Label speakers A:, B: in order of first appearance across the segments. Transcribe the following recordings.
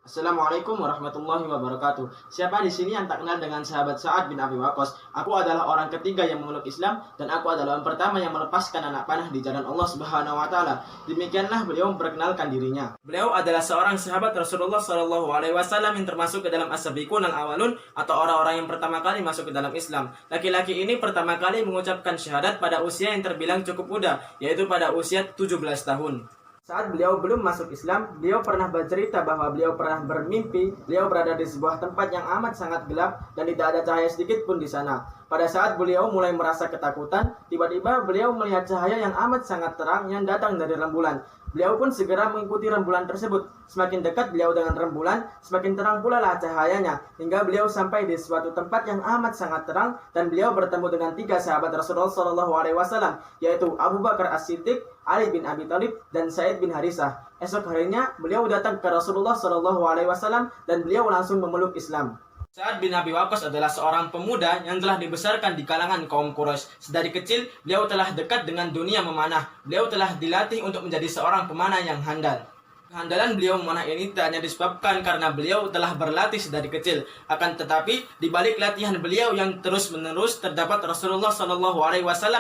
A: Assalamualaikum warahmatullahi wabarakatuh. Siapa di sini yang tak kenal dengan sahabat Sa'ad bin Abi Waqqas? Aku adalah orang ketiga yang memeluk Islam dan aku adalah orang pertama yang melepaskan anak panah di jalan Allah Subhanahu wa taala. Demikianlah beliau memperkenalkan dirinya. Beliau adalah seorang sahabat Rasulullah Shallallahu alaihi wasallam yang termasuk ke dalam as-sabiqun al-awwalun atau orang-orang yang pertama kali masuk ke dalam Islam. Laki-laki ini pertama kali mengucapkan syahadat pada usia yang terbilang cukup muda, yaitu pada usia 17 tahun. Saat beliau belum masuk Islam, beliau pernah bercerita bahwa beliau pernah bermimpi beliau berada di sebuah tempat yang amat sangat gelap dan tidak ada cahaya sedikit pun di sana. Pada saat beliau mulai merasa ketakutan, tiba-tiba beliau melihat cahaya yang amat sangat terang yang datang dari rembulan. Beliau pun segera mengikuti rembulan tersebut. Semakin dekat beliau dengan rembulan, semakin terang pula lah cahayanya. Hingga beliau sampai di suatu tempat yang amat sangat terang dan beliau bertemu dengan tiga sahabat Rasulullah SAW, yaitu Abu Bakar As-Siddiq, Ali bin Abi Thalib, dan Zaid bin Harisah. Esok harinya beliau datang ke Rasulullah SAW dan beliau langsung memeluk Islam. Sa'ad bin Abi Waqqas adalah seorang pemuda yang telah dibesarkan di kalangan kaum Quraisy. Sedari kecil, beliau telah dekat dengan dunia memanah. Beliau telah dilatih untuk menjadi seorang pemanah yang handal. Kehandalan beliau memanah ini tak hanya disebabkan karena beliau telah berlatih sedari kecil. Akan tetapi, di balik latihan beliau yang terus-menerus terdapat Rasulullah SAW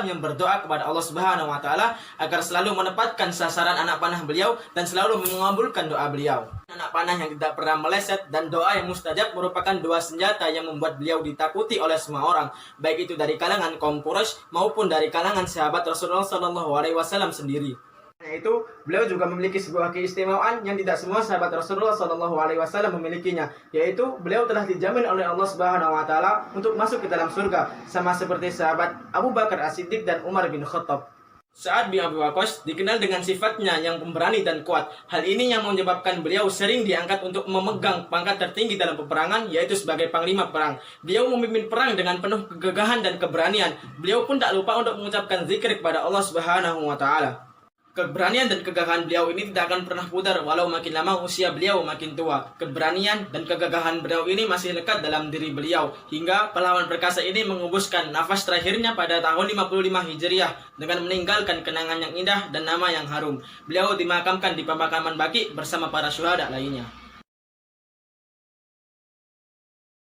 A: yang berdoa kepada Allah Subhanahu wa taala agar selalu menempatkan sasaran anak panah beliau dan selalu mengabulkan doa beliau. Anak panah yang tidak pernah meleset dan doa yang mustajab merupakan dua senjata yang membuat beliau ditakuti oleh semua orang, baik itu dari kalangan kaum Quraisy maupun dari kalangan sahabat Rasulullah SAW sendiri. Itu beliau juga memiliki sebuah keistimewaan yang tidak semua sahabat Rasulullah SAW memilikinya, yaitu beliau telah dijamin oleh Allah Subhanahu wa taala untuk masuk ke dalam surga, sama seperti sahabat Abu Bakar As-Siddiq dan Umar bin Khattab. Sa'ad bin Abi Waqqas dikenal dengan sifatnya yang pemberani dan kuat. Hal ini yang menyebabkan beliau sering diangkat untuk memegang pangkat tertinggi dalam peperangan, yaitu sebagai panglima perang. Beliau memimpin perang dengan penuh kegagahan dan keberanian. Beliau pun tak lupa untuk mengucapkan zikir kepada Allah Subhanahu wa taala. Keberanian dan kegagahan beliau ini tidak akan pernah pudar walau makin lama usia beliau makin tua. Keberanian dan kegagahan beliau ini masih lekat dalam diri beliau hingga pahlawan perkasa ini mengembuskan nafas terakhirnya pada tahun 55 Hijriah dengan meninggalkan kenangan yang indah dan nama yang harum. Beliau dimakamkan di pemakaman Baqi bersama para syuhada lainnya.